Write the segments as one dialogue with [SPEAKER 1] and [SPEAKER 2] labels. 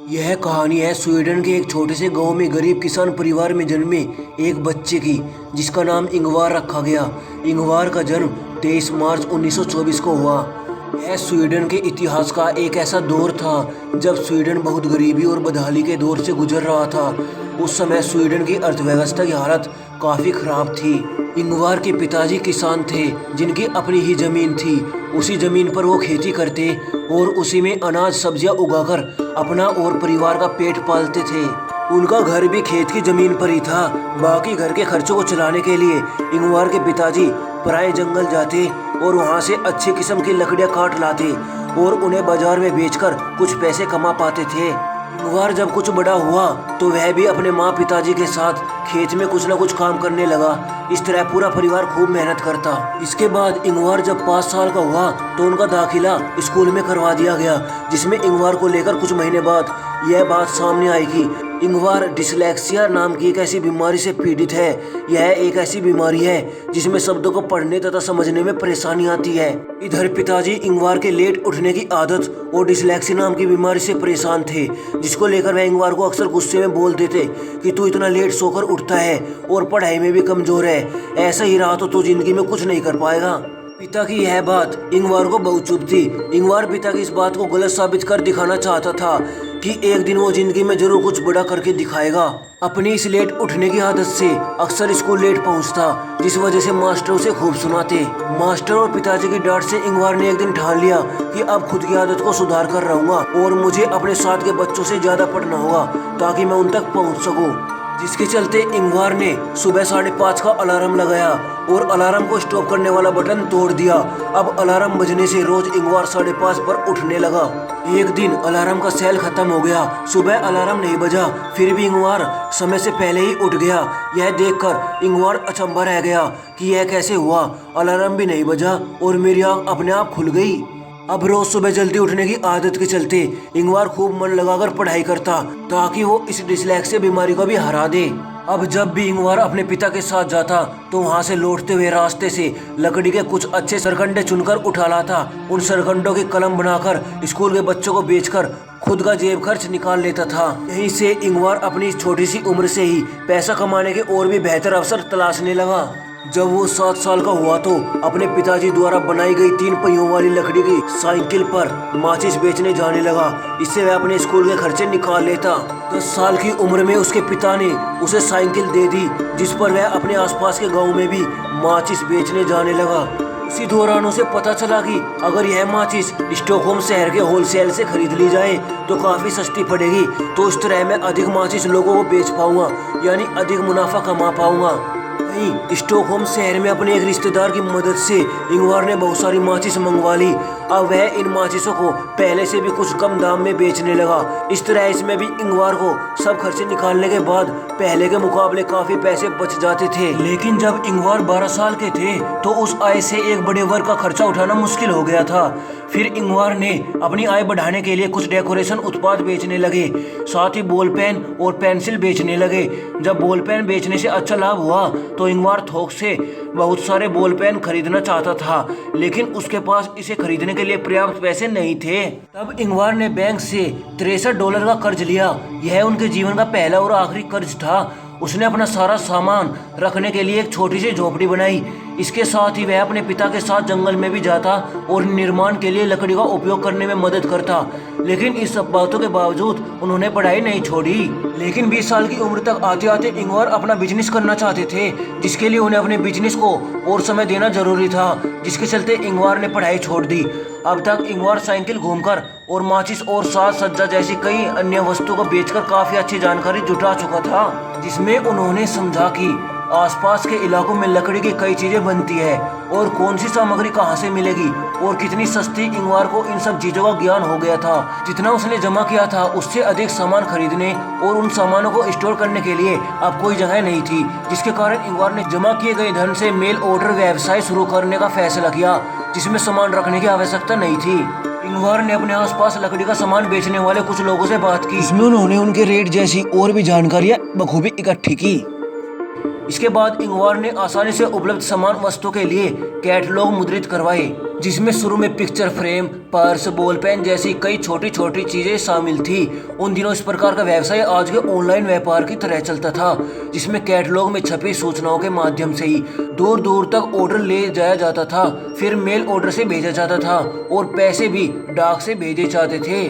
[SPEAKER 1] यह कहानी है स्वीडन के एक छोटे से गांव में गरीब किसान परिवार में जन्मे एक बच्चे की, जिसका नाम इंगवार रखा गया। इंगवार का जन्म 23 मार्च 1924 को हुआ। यह स्वीडन के इतिहास का एक ऐसा दौर था जब स्वीडन बहुत गरीबी और बदहाली के दौर से गुजर रहा था। उस समय स्वीडन की अर्थव्यवस्था की हालत काफ़ी खराब थी। इंगवार के पिताजी किसान थे जिनकी अपनी ही जमीन थी। उसी जमीन पर वो खेती करते और उसी में अनाज सब्जियां उगाकर अपना और परिवार का पेट पालते थे। उनका घर भी खेत की जमीन पर ही था। बाकी घर के खर्चों को चलाने के लिए इंगवार के पिताजी प्राय जंगल जाते और वहां से अच्छी किस्म की लकड़ियां काट लाते और उन्हें बाजार में बेचकर कुछ पैसे कमा पाते थे। इंगवार जब कुछ बड़ा हुआ तो वह भी अपने माँ पिताजी के साथ खेत में कुछ न कुछ काम करने लगा। इस तरह पूरा परिवार खूब मेहनत करता। इसके बाद इंगवार जब 5 साल का हुआ तो उनका दाखिला स्कूल में करवा दिया गया, जिसमें इंगवार को लेकर कुछ महीने बाद यह बात सामने आई कि इंगवार डिसलेक्सिया नाम की एक ऐसी बीमारी से पीड़ित है। यह एक ऐसी बीमारी है जिसमें शब्दों को पढ़ने तथा समझने में परेशानी आती है। इधर पिताजी इंगवार के लेट उठने की आदत और डिसलेक्सिया नाम की बीमारी से परेशान थे, जिसको लेकर वह इंगवार को अक्सर गुस्से में बोल देते कि तू इतना लेट सोकर उठता है और पढ़ाई में भी कमजोर है। ऐसा ही रहा तो तू जिंदगी में कुछ नहीं कर पाएगा। पिता की यह बात इंगवार को बहुत चुभती। इंगवार पिता की इस बात को गलत साबित कर दिखाना चाहता था कि एक दिन वो जिंदगी में जरूर कुछ बड़ा करके दिखाएगा। अपनी इस लेट उठने की आदत से अक्सर स्कूल लेट पहुंचता, जिस वजह से मास्टर उसे खूब सुनाते। मास्टर और पिताजी की डांट से इंगवार ने एक दिन ठान लिया कि अब खुद की आदत को सुधार कर रहूंगा और मुझे अपने साथ के बच्चों से ज्यादा पढ़ना होगा ताकि मैं उन तक पहुंच सकूं। जिसके चलते इंगवार ने सुबह 5:30 का अलार्म लगाया और अलार्म को स्टॉप करने वाला बटन तोड़ दिया। अब अलार्म बजने से रोज इंगवार 5:30 पर उठने लगा। एक दिन अलार्म का सेल खत्म हो गया। सुबह अलार्म नहीं बजा, फिर भी इंगवार समय से पहले ही उठ गया। यह देखकर इंगवार अचंभा रह गया कि यह कैसे हुआ। अलार्म भी नहीं बजा और मेरी आँख अपने आप खुल गई। अब रोज सुबह जल्दी उठने की आदत के चलते इंगवार खूब मन लगाकर पढ़ाई करता ताकि वो इस डिसलेक्सिया बीमारी को भी हरा दे। अब जब भी इंगवार अपने पिता के साथ जाता तो वहाँ से लौटते हुए रास्ते से लकड़ी के कुछ अच्छे सरकंडे चुनकर उठा लाता। उन सरकंडों की कलम बनाकर स्कूल के बच्चों को बेचकर खुद का जेब खर्च निकाल लेता था। यहीं से इंगवार अपनी छोटी सी उम्र से ही पैसा कमाने के और भी बेहतर अवसर तलाशने लगा। जब वो 7 साल का हुआ तो अपने पिताजी द्वारा बनाई गई 3 पहियों वाली लकड़ी की साइकिल पर माचिस बेचने जाने लगा। इससे वह अपने स्कूल के खर्चे निकाल लेता। 10 साल की उम्र में उसके पिता ने उसे साइकिल दे दी, जिस पर वह अपने आसपास के गांव में भी माचिस बेचने जाने लगा। इसी दौरान उसे पता चला कि अगर यह माचिस स्टॉकहोम शहर के होलसेल से खरीद ली जाए तो काफी सस्ती पड़ेगी, तो इस तरह मैं अधिक माचिस लोगों को बेच पाऊंगा, यानी अधिक मुनाफा कमा पाऊंगा। स्टॉकहोम शहर में अपने एक रिश्तेदार की मदद से इंगवार ने बहुत सारी माचिस मंगवा ली। अब वह इन माचिसों को पहले से भी कुछ कम दाम में बेचने लगा। इस तरह इसमें भी इंगवार को सब खर्चे निकालने के बाद पहले के मुकाबले काफी पैसे बच जाते थे। लेकिन जब इंगवार 12 साल के थे तो उस आय से एक बड़े वर्ग का खर्चा उठाना मुश्किल हो गया था। फिर इंगवार ने अपनी आय बढ़ाने के लिए कुछ डेकोरेशन उत्पाद बेचने लगे, साथ ही बॉल पेन और पेंसिल बेचने लगे। जब बॉल पेन बेचने से अच्छा लाभ हुआ तो इंगवार थोक से बहुत सारे बॉल पेन खरीदना चाहता था, लेकिन उसके पास इसे खरीदने के लिए पर्याप्त पैसे नहीं थे। तब इंगवार ने बैंक से $63 का कर्ज लिया। यह उनके जीवन का पहला और आखिरी कर्ज था। उसने अपना सारा सामान रखने के लिए एक छोटी सी झोपड़ी बनाई। इसके साथ ही वह अपने पिता के साथ जंगल में भी जाता और निर्माण के लिए लकड़ी का उपयोग करने में मदद करता। लेकिन इस सब बातों के बावजूद उन्होंने पढ़ाई नहीं छोड़ी। लेकिन 20 साल की उम्र तक आते आते इंगवार अपना बिजनेस करना चाहते थे, जिसके लिए उन्हें अपने बिजनेस को और समय देना जरूरी था, जिसके चलते इंगवार ने पढ़ाई छोड़ दी। अब तक इंगवार साइकिल घूमकर और माचिस और साज सज्जा जैसी कई अन्य वस्तुओं को बेचकर काफी अच्छी जानकारी जुटा चुका था, जिसमें उन्होंने समझा कि आसपास के इलाकों में लकड़ी की कई चीजें बनती है और कौन सी सामग्री कहां से मिलेगी और कितनी सस्ती। इंगवार को इन सब चीजों का ज्ञान हो गया था। जितना उसने जमा किया था उससे अधिक सामान खरीदने और उन सामानों को स्टोर करने के लिए अब कोई जगह नहीं थी, जिसके कारण इंगवार ने जमा किए गए धन से मेल ऑर्डर व्यवसाय शुरू करने का फैसला किया, जिसमें सामान रखने की आवश्यकता नहीं थी। इंगवार ने अपने आसपास लकड़ी का सामान बेचने वाले कुछ लोगों से बात की, इसमें उन्होंने उनके रेट जैसी और भी जानकारियां बखूबी इकट्ठी की। इसके बाद इंगवार ने आसानी से उपलब्ध समान वस्तुओं के लिए कैटलॉग मुद्रित करवाए, जिसमें शुरू में picture frame, purse, ball pen जैसी कई छोटी छोटी चीजें शामिल थी। उन दिनों इस प्रकार का व्यवसाय आज के ऑनलाइन व्यापार की तरह चलता था, जिसमें कैटलॉग में छपी सूचनाओं के माध्यम से ही दूर दूर तक ऑर्डर ले जाया जाता था। फिर मेल ऑर्डर से भेजा जाता था और पैसे भी डाक से भेजे जाते थे।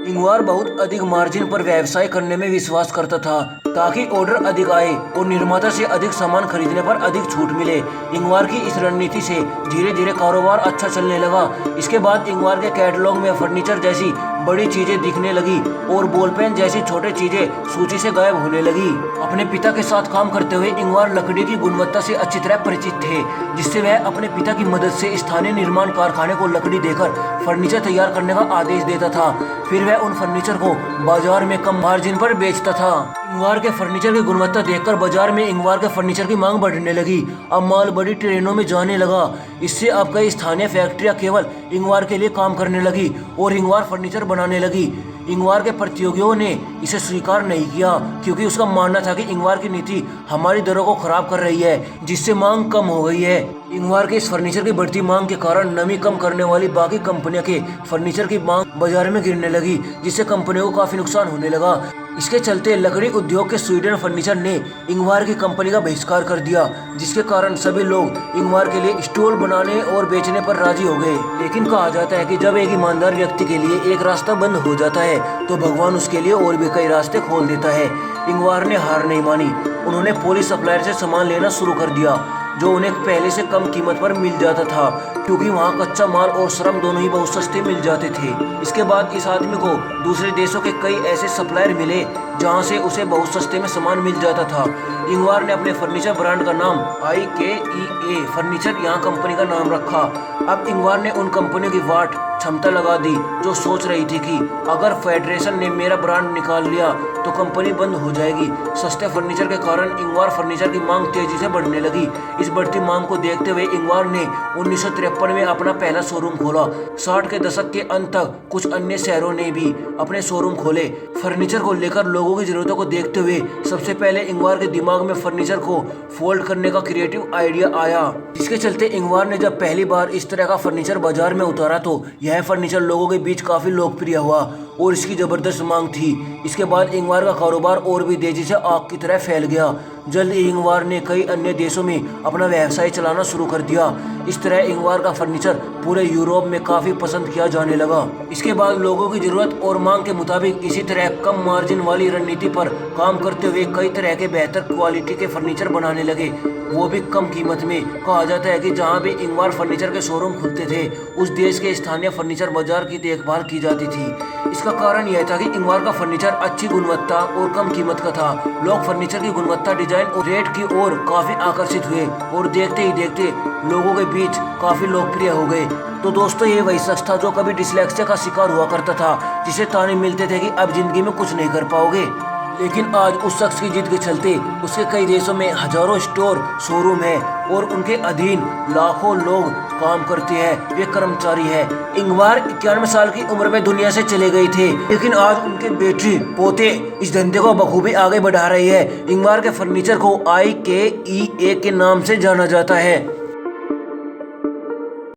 [SPEAKER 1] इंगवार बहुत अधिक मार्जिन पर व्यवसाय करने में विश्वास करता था, ताकि ऑर्डर अधिक आए और निर्माता से अधिक सामान खरीदने पर अधिक छूट मिले। इंगवार की इस रणनीति से धीरे धीरे कारोबार अच्छा चलने लगा। इसके बाद इंगवार के कैटलॉग में फर्नीचर जैसी बड़ी चीजें दिखने लगी और बॉल पेन जैसी छोटी चीजें सूची से गायब होने लगी। अपने पिता के साथ काम करते हुए इंगवार लकड़ी की गुणवत्ता से अच्छी तरह परिचित थे, जिससे वह अपने पिता की मदद से स्थानीय निर्माण कारखाने को लकड़ी देकर फर्नीचर तैयार करने का आदेश देता था। फिर वह उन फर्नीचर को बाजार में कम मार्जिन पर बेचता था। इंगवार के फर्नीचर की गुणवत्ता देखकर बाजार में इंगवार के फर्नीचर की मांग बढ़ने लगी। अब माल बड़ी ट्रेनों में जाने लगा। इससे अब कई स्थानीय फैक्ट्रियां केवल इंगवार के लिए काम करने लगी और इंगवार फर्नीचर बनाने लगी। इंगवार के प्रतियोगियों ने इसे स्वीकार नहीं किया, क्योंकि उसका मानना था कि इंगवार की नीति हमारी दरों को खराब कर रही है, जिससे मांग कम हो गई है। इंगवार के इस फर्नीचर की बढ़ती मांग के कारण नमी कम करने वाली बाकी कंपनियों के फर्नीचर की मांग बाजार में गिरने लगी, जिससे कंपनियों को काफी नुकसान होने लगा। इसके चलते लकड़ी उद्योग के स्वीडन फर्नीचर ने इंगवार की कंपनी का बहिष्कार कर दिया, जिसके कारण सभी लोग इंगवार के लिए स्टॉल बनाने और बेचने पर राजी हो गए। लेकिन कहा जाता है कि जब एक ईमानदार व्यक्ति के लिए एक रास्ता बंद हो जाता है तो भगवान उसके लिए और भी कई रास्ते खोल देता है। इंगवार ने हार नहीं मानी। उन्होंने पोलिश सप्लायर से सामान लेना शुरू कर दिया, जो उन्हें पहले से कम कीमत पर मिल जाता था, क्योंकि वहाँ कच्चा माल और श्रम दोनों ही बहुत सस्ते मिल जाते थे। इसके बाद इस आदमी को दूसरे देशों के कई ऐसे सप्लायर मिले जहाँ से उसे बहुत सस्ते में सामान मिल जाता था। इंगवार ने अपने फर्नीचर ब्रांड का नाम IKEA फर्नीचर यहाँ कंपनी का नाम रखा। अब इंगवार ने उन कंपनियों की वाट क्षमता लगा दी जो सोच रही थी कि अगर फेडरेशन ने मेरा ब्रांड निकाल लिया तो कंपनी बंद हो जाएगी। सस्ते फर्नीचर के कारण इंगवार फर्नीचर की मांग तेजी से बढ़ने लगी। इस बढ़ती मांग को देखते हुए इंगवार ने 1953 में अपना पहला शोरूम खोला। 60 के दशक के अंत तक कुछ अन्य शहरों ने भी अपने शोरूम खोले। फर्नीचर को लेकर लोगों की जरूरतों को देखते हुए सबसे पहले इंगवार के दिमाग में फर्नीचर को फोल्ड करने का क्रिएटिव आइडिया आया, जिसके चलते इंगवार ने जब पहली बार इस तरह का फर्नीचर बाजार में उतारा तो यह फर्नीचर लोगों के बीच काफी लोकप्रिय हुआ और इसकी जबरदस्त मांग थी। इसके बाद इंगवार का कारोबार और भी तेजी से आग की तरह फैल गया। जल्द ही इंगवार ने कई अन्य देशों में अपना व्यवसाय चलाना शुरू कर दिया। इस तरह इंगवार का फर्नीचर पूरे यूरोप में काफी पसंद किया जाने लगा। इसके बाद लोगों की जरूरत और मांग के मुताबिक इसी तरह कम मार्जिन वाली रणनीति पर काम करते हुए कई तरह के बेहतर क्वालिटी के फर्नीचर बनाने लगे, वो भी कम कीमत में। कहा जाता है कि जहाँ भी इंगवार फर्नीचर के शोरूम खुलते थे उस देश के स्थानीय फर्नीचर बाजार की देखभाल की जाती थी। इसका कारण यह था कि इंगवार का फर्नीचर अच्छी गुणवत्ता और कम कीमत का था। लोग फर्नीचर की गुणवत्ता, डिजाइन और रेट की ओर काफी आकर्षित हुए और देखते ही देखते लोगों के बीच काफी लोकप्रिय हो गए। तो दोस्तों, ये वही शख्स था जो कभी डिसलेक्सिया का शिकार हुआ करता था, जिसे ताने मिलते थे कि अब जिंदगी में कुछ नहीं कर पाओगे। लेकिन आज उस शख्स की जिद के चलते उसके कई देशों में हजारों स्टोर, शोरूम है और उनके अधीन लाखों लोग काम करते हैं। वे कर्मचारी हैं। इंगवार 91 साल की उम्र में दुनिया से चले गए थे, लेकिन आज उनके बेटे पोते इस धंधे को बखूबी आगे बढ़ा रहे हैं। इंगवार के फर्नीचर को IKEA के नाम से जाना जाता है।